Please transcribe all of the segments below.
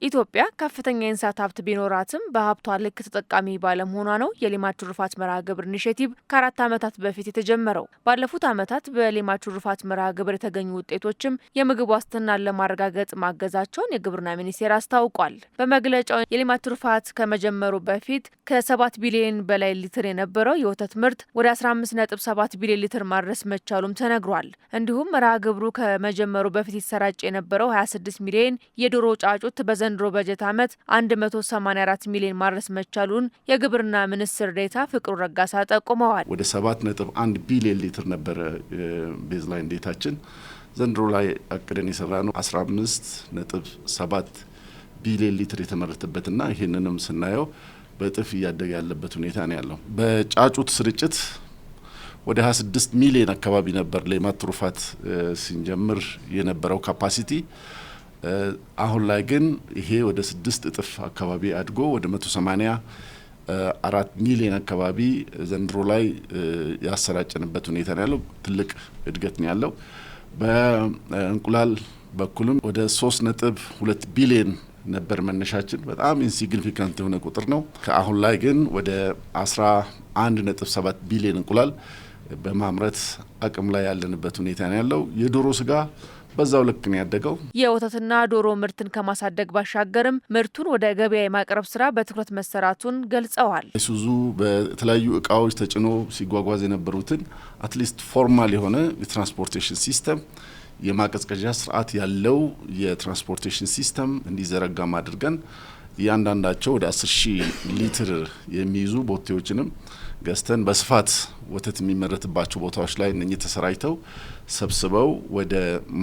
ኢትዮጵያ ከፍተኛ የእንስሳት ሀብት ቢኖራትም በሀብቷ ልክ ተጠቃሚ ባለመሆኗ ነው የሌማት ትሩፋት መርሃ ግብር ኢኒሼቲቭ ከ4 ዓመታት በፊት የተጀመረው። ባለፉት ዓመታት በሌማት ትሩፋት መርሃ ግብር የተገኙ ውጤቶችም የምግብ ዋስትናን ለማረጋገጥ ማገዛቸውን የግብርና ሚኒስቴር አስታውቋል። በመግለጫው የሌማት ትሩፋት ከመጀመሩ በፊት ከ7 ቢሊዮን በላይ ሊትር የነበረው የወተት ምርት ወደ 15.7 ቢሊዮን ሊትር ማድረስ መቻሉም ተነግሯል። እንዲሁም መርሃ ግብሩ ከመጀመሩ በፊት ይሰራጭ የነበረው 26 ሚሊዮን የዶሮ ጫጩት ዘንድሮ በጀት ዓመት 184 ሚሊዮን ማድረስ መቻሉን የግብርና ሚኒስትር ዴኤታ ፍቅሩ ረጋሳ ጠቁመዋል። ወደ 7.1 ቢሊዮን ሊትር ነበረ ቤዝላይን ዴታችን። ዘንድሮ ላይ አቅደን የሰራነው 15.7 ቢሊዮን ሊትር የተመረተበትና ይህንንም ስናየው በእጥፍ እያደገ ያለበት ሁኔታ ነው ያለው። በጫጩት ስርጭት ወደ 26 ሚሊዮን አካባቢ ነበር ሌማት ትሩፋት ሲንጀምር የነበረው ካፓሲቲ። አሁን ላይ ግን ይሄ ወደ 6 እጥፍ አካባቢ አድጎ ወደ 184 ሚሊዮን አካባቢ ዘንድሮ ላይ ያሰራጨንበት ሁኔታ ነው ያለው። ትልቅ እድገት ነው ያለው። በእንቁላል በኩልም ወደ 3.2 ቢሊዮን ነበር መነሻችን። በጣም ኢንሲግኒፊካንት የሆነ ቁጥር ነው። ከአሁን ላይ ግን ወደ 11.7 ቢሊዮን እንቁላል በማምረት አቅም ላይ ያለንበት ሁኔታ ነው ያለው። የዶሮ ስጋ በዛው ልክ ነው ያደገው። የወተትና ዶሮ ምርትን ከማሳደግ ባሻገርም ምርቱን ወደ ገበያ የማቅረብ ስራ በትኩረት መሰራቱን ገልጸዋል። አይሱዙ በተለያዩ እቃዎች ተጭኖ ሲጓጓዝ የነበሩትን አትሊስት ፎርማል የሆነ የትራንስፖርቴሽን ሲስተም የማቀዝቀዣ ስርዓት ያለው የትራንስፖርቴሽን ሲስተም እንዲዘረጋም አድርገን እያንዳንዳቸው ወደ 10,000 ሊትር የሚይዙ ቦቴዎችንም ገዝተን በስፋት ወተት የሚመረትባቸው ቦታዎች ላይ እነኚህ ተሰራጭተው ሰብስበው ወደ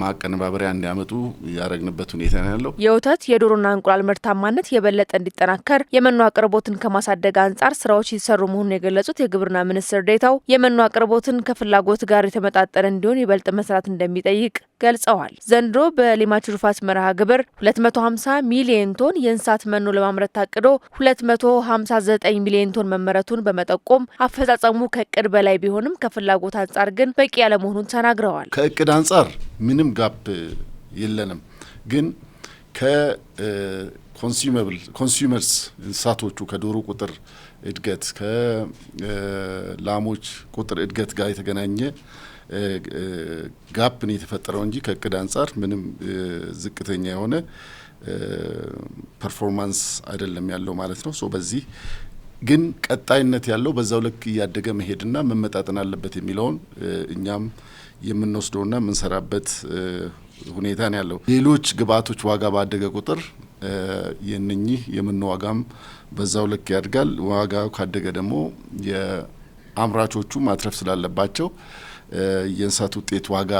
ማቀነባበሪያ እንዲያመጡ ያደረግንበት ሁኔታ ነው ያለው። የወተት የዶሮና እንቁላል ምርታማነት የበለጠ እንዲጠናከር የመኖ አቅርቦትን ከማሳደግ አንጻር ስራዎች ሲሰሩ መሆኑን የገለጹት የግብርና ሚኒስትር ዴኤታው የመኖ አቅርቦትን ከፍላጎት ጋር የተመጣጠነ እንዲሆን ይበልጥ መስራት እንደሚጠይቅ ገልጸዋል። ዘንድሮ በሌማት ትሩፋት መርሃ ግብር 250 ሚሊዮን ቶን የእንስሳት መኖ ለማምረት ታቅዶ 259 ሚሊዮን ቶን መመረቱን በመጠቆም አፈጻጸሙ ከእቅድ በላይ ቢሆንም ከፍላጎት አንጻር ግን በቂ ያለመሆኑን ተናግረዋል። ከእቅድ አንጻር ምንም ጋፕ የለንም፣ ግን ኮንሱመርስ እንስሳቶቹ ከዶሮ ቁጥር እድገት ከላሞች ቁጥር እድገት ጋር የተገናኘ ጋፕ ነው የተፈጠረው እንጂ ከእቅድ አንጻር ምንም ዝቅተኛ የሆነ ፐርፎርማንስ አይደለም ያለው ማለት ነው። በዚህ ግን ቀጣይነት ያለው በዛው ልክ እያደገ መሄድና መመጣጠን አለበት የሚለውን እኛም የምንወስደውና የምንሰራበት ሁኔታ ነው ያለው። ሌሎች ግብአቶች ዋጋ ባደገ ቁጥር የነኚህ የመኖ ዋጋም በዛው ልክ ያድጋል። ዋጋው ካደገ ደግሞ የአምራቾቹ ማትረፍ ስላለባቸው የእንስሳት ውጤት ዋጋ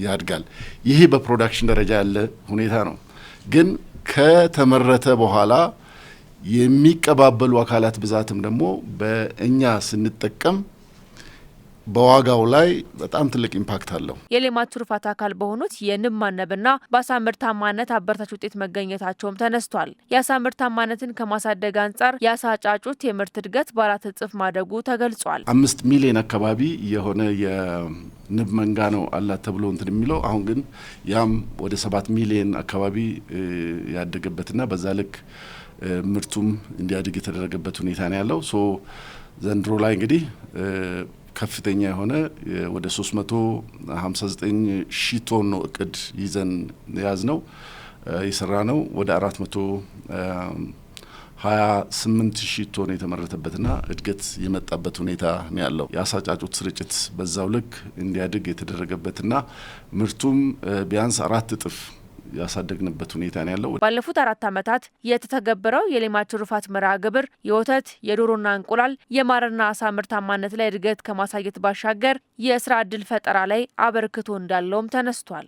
ያድጋል። ይሄ በፕሮዳክሽን ደረጃ ያለ ሁኔታ ነው። ግን ከተመረተ በኋላ የሚቀባበሉ አካላት ብዛትም ደግሞ በእኛ ስንጠቀም በዋጋው ላይ በጣም ትልቅ ኢምፓክት አለው። የሌማት ትሩፋት አካል በሆኑት የንብ ማነብና በአሳ ምርታማነት አበረታች ውጤት መገኘታቸውም ተነስቷል። የአሳ ምርታማነትን ከማሳደግ አንጻር የአሳ ጫጩት የምርት እድገት በ4 እጥፍ ማደጉ ተገልጿል። 5 ሚሊዮን አካባቢ የሆነ የንብ መንጋ ነው አላት ተብሎ እንትን የሚለው አሁን ግን ያም ወደ 7 ሚሊዮን አካባቢ ያደገበትና በዛ ልክ ምርቱም እንዲያድግ የተደረገበት ሁኔታ ነው ያለው። ዘንድሮ ላይ እንግዲህ ከፍተኛ የሆነ ወደ 359 ሺህ ቶን ነው እቅድ ይዘን ያዝ ነው የሰራ ነው። ወደ 428 ሺህ ቶን የተመረተበትና እድገት የመጣበት ሁኔታ ነው ያለው። የአሳ ጫጩት ስርጭት በዛው ልክ እንዲያድግ የተደረገበትና ምርቱም ቢያንስ 4 እጥፍ ያሳደግንበት ሁኔታ ነው ያለው። ባለፉት 4 ዓመታት የተተገበረው የሌማት ትሩፋት መርሃ ግብር የወተት የዶሮና እንቁላል የማርና አሳ ምርታማነት ላይ እድገት ከማሳየት ባሻገር የስራ ዕድል ፈጠራ ላይ አበርክቶ እንዳለውም ተነስቷል።